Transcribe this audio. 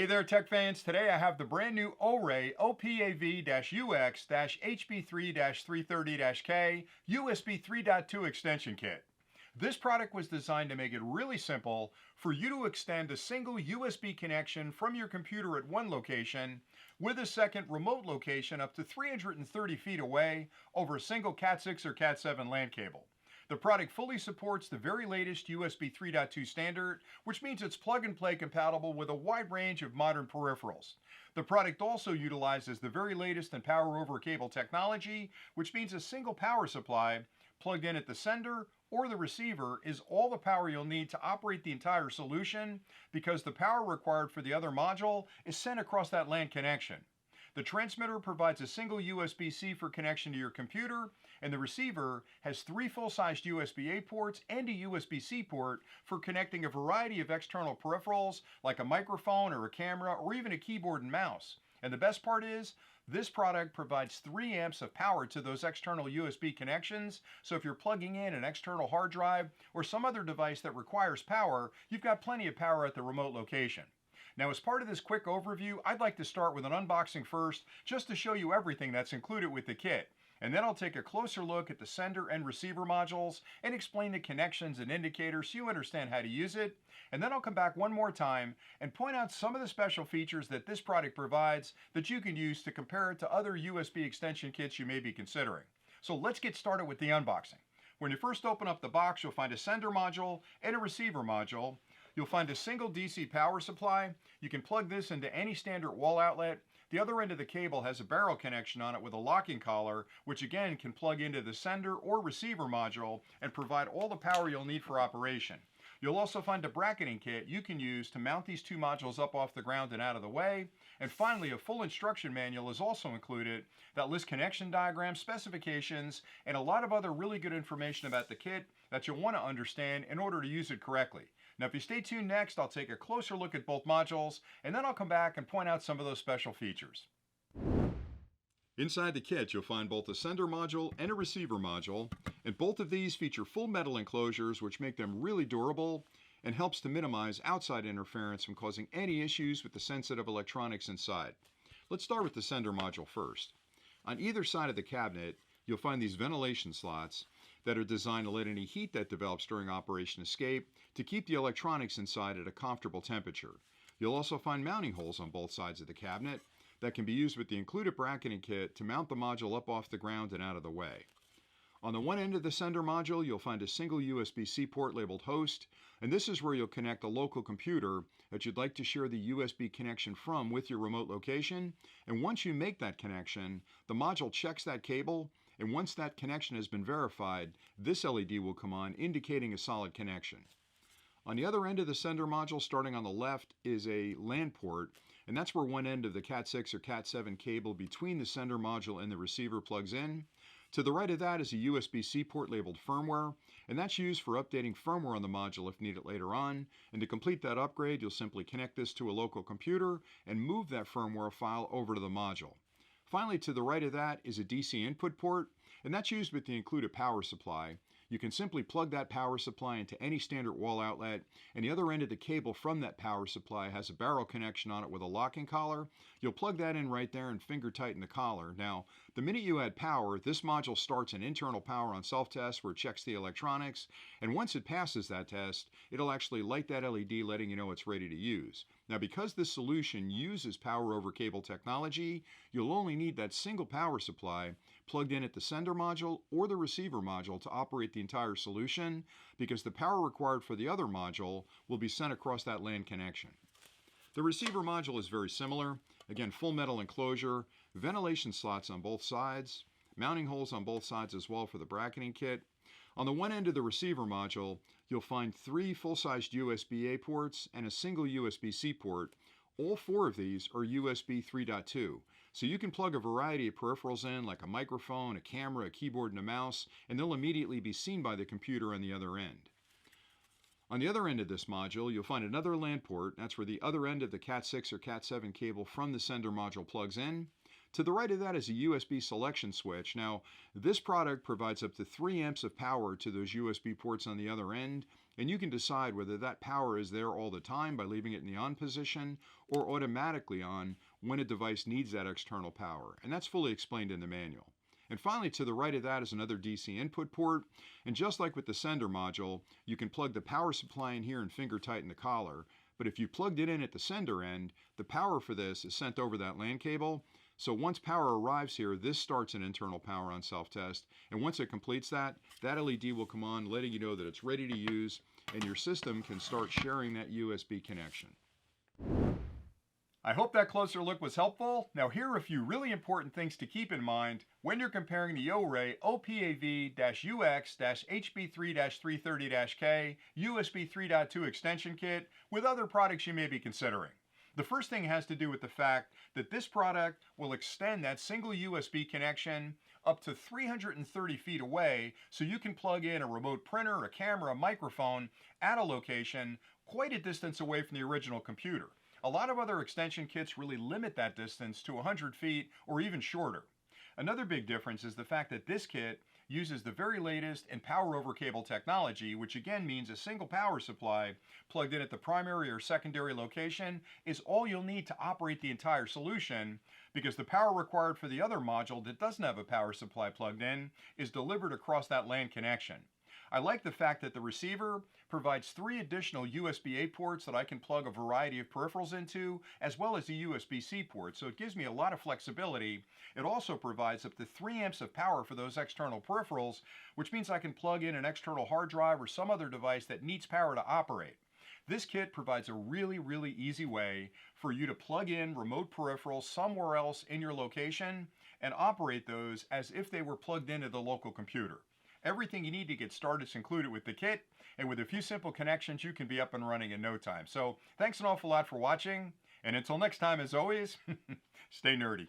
there, tech fans. Today I have the brand new Orei OPAV-UX-HB3-330-K USB 3.2 extension kit. This product was designed to make it really simple for you to extend a single USB connection from your computer at one location with a second remote location up to 330 feet away over a single Cat 6 or Cat 7 LAN cable. The product fully supports the very latest USB 3.2 standard, which means it's plug-and-play compatible with a wide range of modern peripherals. The product also utilizes the very latest in power over cable technology, which means a single power supply plugged in at the sender or the receiver is all the power you'll need to operate the entire solution, because the power required for the other module is sent across that LAN connection. The transmitter provides a single USB-C for connection to your computer, and the receiver has 3 full-sized USB-A ports and a USB-C port for connecting a variety of external peripherals like a microphone or a camera or even a keyboard and mouse. And the best part is, this product provides 3 amps of power to those external USB connections, so if you're plugging in an external hard drive or some other device that requires power, you've got plenty of power at the remote location. Now, as part of this quick overview, I'd like to start with an unboxing first, just to show you everything that's included with the kit. And then I'll take a closer look at the sender and receiver modules and explain the connections and indicators so you understand how to use it. And then I'll come back one more time and point out some of the special features that this product provides that you can use to compare it to other USB extension kits you may be considering. So let's get started with the unboxing. When you first open up the box, you'll find a sender module and a receiver module. You'll find a single DC power supply. You can plug this into any standard wall outlet. The other end of the cable has a barrel connection on it with a locking collar, which again can plug into the sender or receiver module and provide all the power you'll need for operation. You'll also find a bracketing kit you can use to mount these 2 modules up off the ground and out of the way. And finally, a full instruction manual is also included that lists connection diagrams, specifications, and a lot of other really good information about the kit that you'll want to understand in order to use it correctly. Now, if you stay tuned next, I'll take a closer look at both modules, and then I'll come back and point out some of those special features. Inside the kit, you'll find both a sender module and a receiver module, and both of these feature full metal enclosures, which make them really durable and helps to minimize outside interference from causing any issues with the sensitive electronics inside. Let's start with the sender module first. On either side of the cabinet, you'll find these ventilation slots that are designed to let any heat that develops during operation escape to keep the electronics inside at a comfortable temperature. You'll also find mounting holes on both sides of the cabinet that can be used with the included bracketing kit to mount the module up off the ground and out of the way. On the one end of the sender module, you'll find a single USB-C port labeled host, and this is where you'll connect a local computer that you'd like to share the USB connection from with your remote location. And once you make that connection, the module checks that cable, and once that connection has been verified, this LED will come on indicating a solid connection. On the other end of the sender module, starting on the left, is a LAN port, and that's where one end of the Cat 6 or Cat 7 cable between the sender module and the receiver plugs in. To the right of that is a USB-C port labeled firmware, and that's used for updating firmware on the module if needed later on. And to complete that upgrade, you'll simply connect this to a local computer and move that firmware file over to the module. Finally, to the right of that is a DC input port, and that's used with the included power supply. You can simply plug that power supply into any standard wall outlet, and the other end of the cable from that power supply has a barrel connection on it with a locking collar. You'll plug that in right there and finger tighten the collar. Now, the minute you add power, this module starts an internal power on self-test where it checks the electronics, and once it passes that test, it'll actually light that LED letting you know it's ready to use. Now, because this solution uses power over cable technology, you'll only need that single power supply plugged in at the sender module or the receiver module to operate the entire solution, because the power required for the other module will be sent across that LAN connection. The receiver module is very similar. Again, full metal enclosure, ventilation slots on both sides, mounting holes on both sides as well for the bracketing kit. On the one end of the receiver module, you'll find 3 full-sized USB-A ports and a single USB-C port. All 4 of these are USB 3.2. So you can plug a variety of peripherals in, like a microphone, a camera, a keyboard, and a mouse, and they'll immediately be seen by the computer on the other end. On the other end of this module, you'll find another LAN port. That's where the other end of the Cat 6 or Cat 7 cable from the sender module plugs in. To the right of that is a USB selection switch. Now, this product provides up to 3 amps of power to those USB ports on the other end, and you can decide whether that power is there all the time by leaving it in the on position or automatically on when a device needs that external power, and that's fully explained in the manual. And finally, to the right of that is another DC input port, and just like with the sender module, you can plug the power supply in here and finger tighten the collar, but if you plugged it in at the sender end, the power for this is sent over that LAN cable. So once power arrives here, this starts an internal power on self-test, and once it completes that LED will come on, letting you know that it's ready to use, and your system can start sharing that USB connection. I hope that closer look was helpful. Now here are a few really important things to keep in mind when you're comparing the Orei OPAV-UX-HB3-330-K USB 3.2 extension kit with other products you may be considering. The first thing has to do with the fact that this product will extend that single USB connection up to 330 feet away, so you can plug in a remote printer, a camera, a microphone at a location quite a distance away from the original computer. A lot of other extension kits really limit that distance to 100 feet or even shorter. Another big difference is the fact that this kit uses the very latest in power over cable technology, which again means a single power supply plugged in at the primary or secondary location is all you'll need to operate the entire solution, because the power required for the other module that doesn't have a power supply plugged in is delivered across that LAN connection. I like the fact that the receiver provides 3 additional USB-A ports that I can plug a variety of peripherals into, as well as a USB-C port, so it gives me a lot of flexibility. It also provides up to 3 amps of power for those external peripherals, which means I can plug in an external hard drive or some other device that needs power to operate. This kit provides a really easy way for you to plug in remote peripherals somewhere else in your location and operate those as if they were plugged into the local computer. Everything you need to get started is included with the kit, and with a few simple connections, you can be up and running in no time. So thanks an awful lot for watching, and until next time, as always, stay nerdy.